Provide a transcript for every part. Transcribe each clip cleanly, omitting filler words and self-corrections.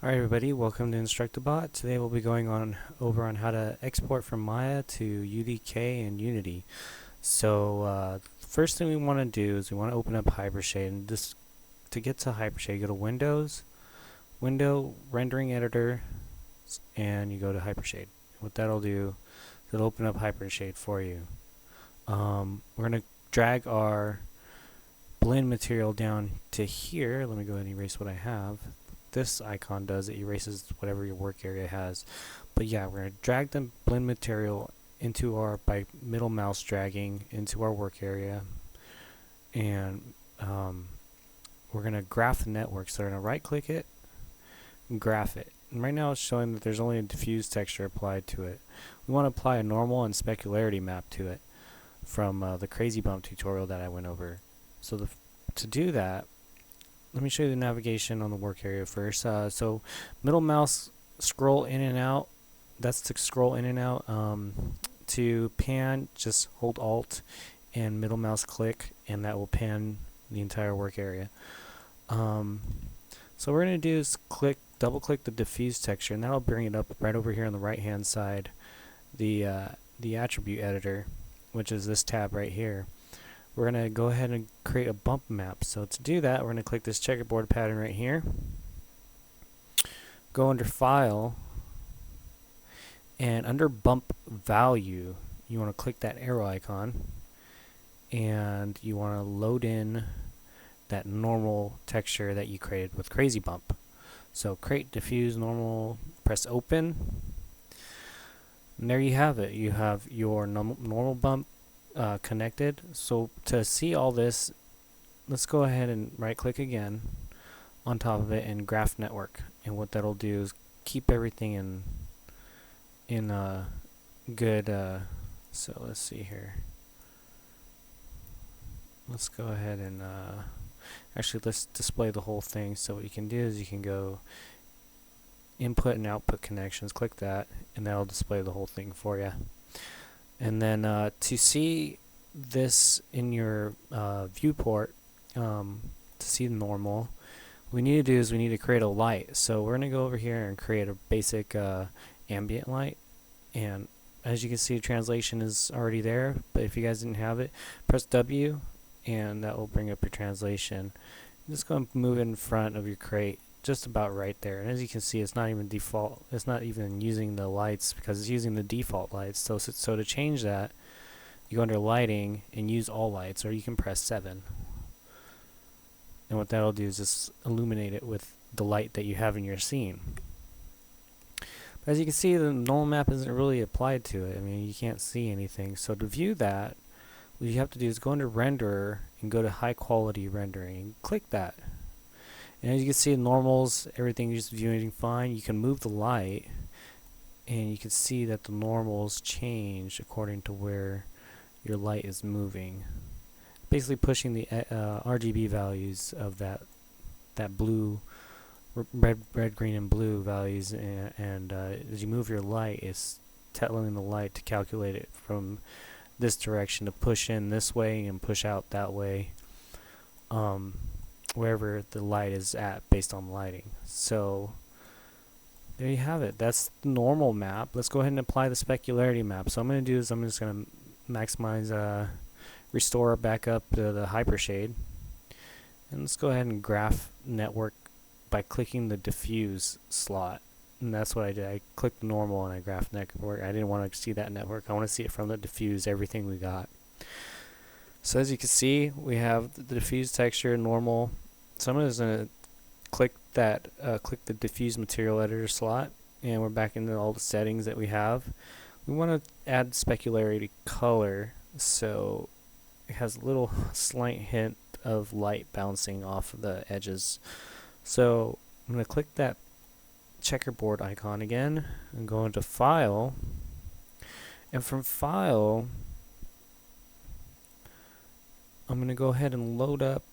Alright everybody, welcome to Instructabot. Today we'll be going over on how to export from Maya to UDK and Unity. So first thing we want to do is we want to open up Hypershade, and this to get to Hypershade, you go to Windows, Window, Rendering Editor, and you go to Hypershade. What that'll do is it'll open up Hypershade for you. We're going to drag our blend material down to here. Let me go ahead and erase what I have. This icon does, it erases whatever your work area has. But yeah, we're going to drag the blend material into our, by middle mouse dragging into our work area, and we're going to graph the network. So we're going to right click it and graph it. And right now it's showing that there's only a diffuse texture applied to it. We want to apply a normal and specularity map to it from the crazy bump tutorial that I went over. So to do that, let me show you the navigation on the work area first. So middle mouse scroll in and out. That's to scroll in and out. To pan, just hold Alt and middle mouse click, and that will pan the entire work area. So what we're going to do is double click the diffuse texture, and that'll bring it up right over here on the right hand side, the attribute editor, which is this tab right here. We're going to go ahead and create a bump map. So to do that, we're going to click this checkerboard pattern right here, go under File, and under Bump Value, you want to click that arrow icon, and you want to load in that normal texture that you created with Crazy Bump. So create diffuse normal, press open, and there you have it. You have your normal bump connected. So to see all this, let's go ahead and right click again on top of it and graph network, and what that'll do is keep everything in good so let's see here, let's go ahead and actually let's display the whole thing. So what you can do is you can go input and output connections, click that, and that'll display the whole thing for you. And then to see this in your viewport, to see the normal, what we need to do is we need to create a light. So we're going to go over here and create a basic ambient light. And as you can see, translation is already there, but if you guys didn't have it, press W, and that will bring up your translation. Just go and move it in front of your crate, just about right there. And as you can see, it's not even default, it's not even using the lights because it's using the default lights. So to change that, you go under lighting and use all lights, or you can press 7, and what that'll do is just illuminate it with the light that you have in your scene. But as you can see, the normal map isn't really applied to it. I mean, you can't see anything. So to view that, what you have to do is go under renderer and go to high quality rendering, click that. And as you can see, normals, everything is viewing fine. You can move the light, and you can see that the normals change according to where your light is moving. Basically pushing the RGB values of that blue, red, green, and blue values, and as you move your light, it's telling the light to calculate it from this direction to push in this way and push out that way. Wherever the light is at based on lighting. So there you have it. That's the normal map. Let's go ahead and apply the specularity map. So what I'm going to do is I'm just going to maximize restore back up to the Hypershade, and let's go ahead and graph network by clicking the diffuse slot. And that's what I did. I clicked normal and I graphed network. I didn't want to see that network. I want to see it from the diffuse, everything we got. So as you can see, we have the diffuse texture, normal. So I'm just going to click that, click the diffuse material editor slot, and we're back into all the settings that we have. We want to add specularity color, so it has a little slight hint of light bouncing off of the edges. So I'm going to click that checkerboard icon again and go into File, and from File, I'm going to go ahead and load up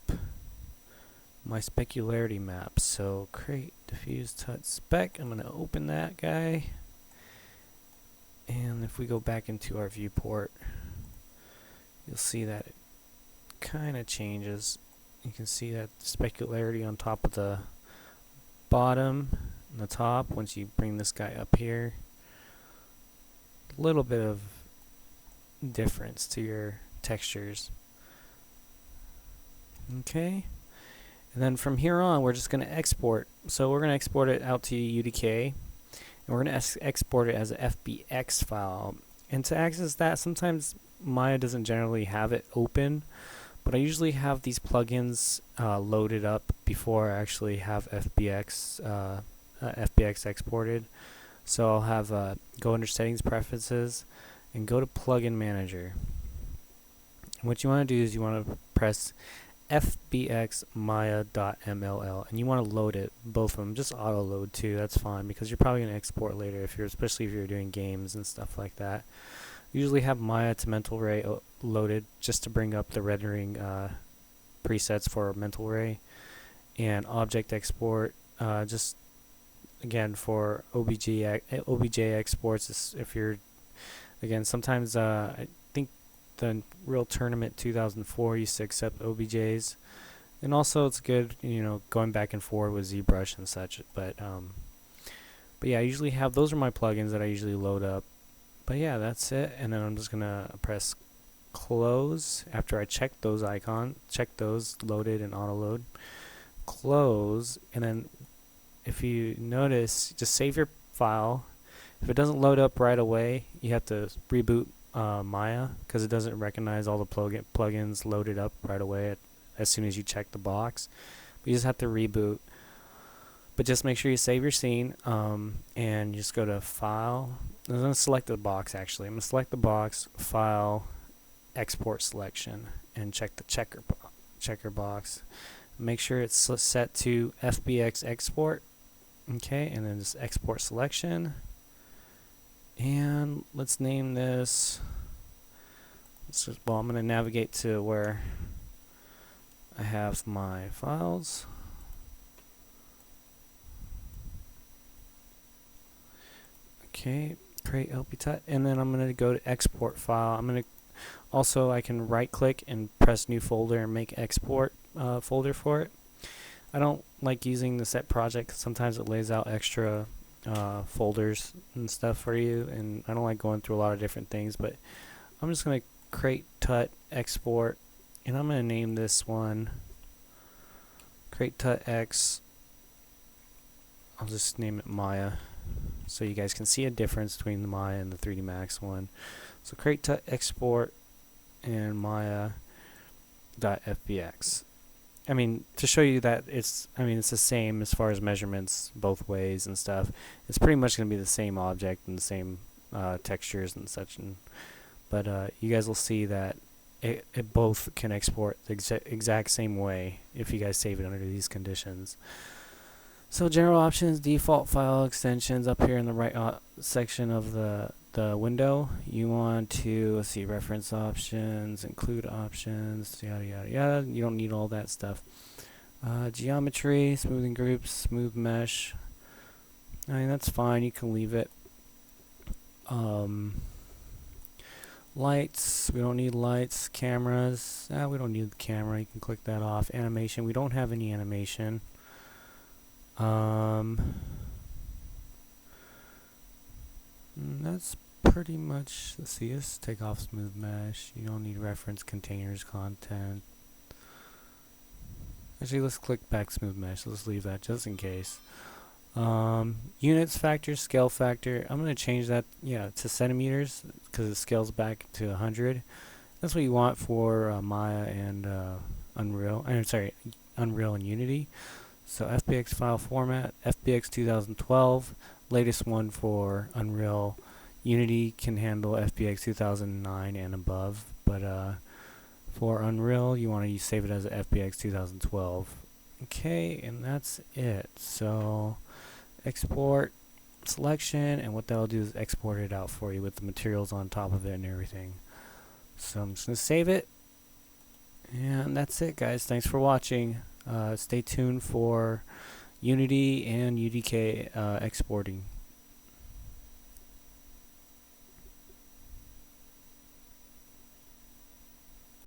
my specularity map. So create diffuse touch spec. I'm going to open that guy, and if we go back into our viewport, you'll see that it kind of changes. You can see that specularity on top of the bottom, the top. Once you bring this guy up here, a little bit of difference to your textures. Okay, and then from here on we're just going to export. So we're going to export it out to UDK, and we're going to export it as a FBX file. And to access that, sometimes Maya doesn't generally have it open, but I usually have these plugins loaded up before I actually have FBX exported. So I'll have go under Settings, Preferences, and go to Plugin Manager. And what you want to do is you want to press fbxmaya.mll, and you want to load it, both of them. Just auto load too, that's fine, because you're probably going to export later, especially if you're doing games and stuff like that. Usually have Maya to Mental Ray loaded just to bring up the rendering presets for Mental Ray, and object export just again for OBJ exports. If you're, again, sometimes I think the Real Tournament 2004 used to accept OBJs, and also it's good, you know, going back and forth with ZBrush and such. But yeah, I usually have, those are my plugins that I usually load up. But yeah, that's it. And then I'm just gonna press close after I check those loaded and auto load. Close, and then if you notice, just save your file. If it doesn't load up right away, you have to reboot Maya, because it doesn't recognize all the plugins loaded up right away as soon as you check the box. But you just have to reboot. But just make sure you save your scene, and just go to File. I'm going to select the box, actually. I'm going to select the box, File, Export Selection, and check the checker box. Make sure it's set to FBX Export. Okay, and then just Export Selection. And let's name this. Well, I'm going to navigate to where I have my files. Okay, create LP type, and then I'm going to go to Export File. I'm going to also, I can right click and press New Folder and make Export folder for it. I don't like using the set project, 'cause sometimes it lays out extra folders and stuff for you, and I don't like going through a lot of different things. But I'm just going to create tut export, and I'm going to name this one create tut x. I'll just name it Maya, so you guys can see a difference between the Maya and the 3D Max one. So create tut export and Maya.fbx. I mean, to show you that it's the same as far as measurements both ways and stuff. It's pretty much going to be the same object and the same textures and such. But you guys will see that it both can export the exact same way if you guys save it under these conditions. So general options, default file extensions up here in the right section of the window. You want to, let's see, reference options, include options, yada yada yada. You don't need all that stuff. Geometry, smoothing groups, smooth mesh. I mean, that's fine, you can leave it. Lights, we don't need lights. Cameras, we don't need the camera, you can click that off. Animation, we don't have any animation. That's pretty much, let's see, let's take off smooth mesh. You don't need reference, containers, content. Actually, let's click back smooth mesh. Let's leave that just in case. Units factor, scale factor, I'm going to change that, to centimeters, because it scales back to 100. That's what you want for Maya and Unreal. Unreal and Unity. So FBX file format, FBX 2012, latest one for Unreal. Unity can handle FBX 2009 and above, but for Unreal, you want to save it as a FBX 2012. Okay, and that's it. So export selection, and what that'll do is export it out for you with the materials on top of it and everything. So I'm just going to save it, and that's it, guys. Thanks for watching. Stay tuned for Unity and UDK exporting.